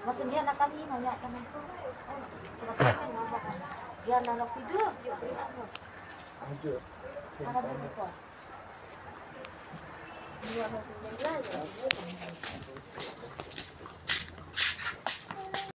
Masih dia nak kali nanya teman tu. Selesai apa kan? Dia nak tidur, dia beri apa? Tidur. Apa dia buat? Dia masih jaga.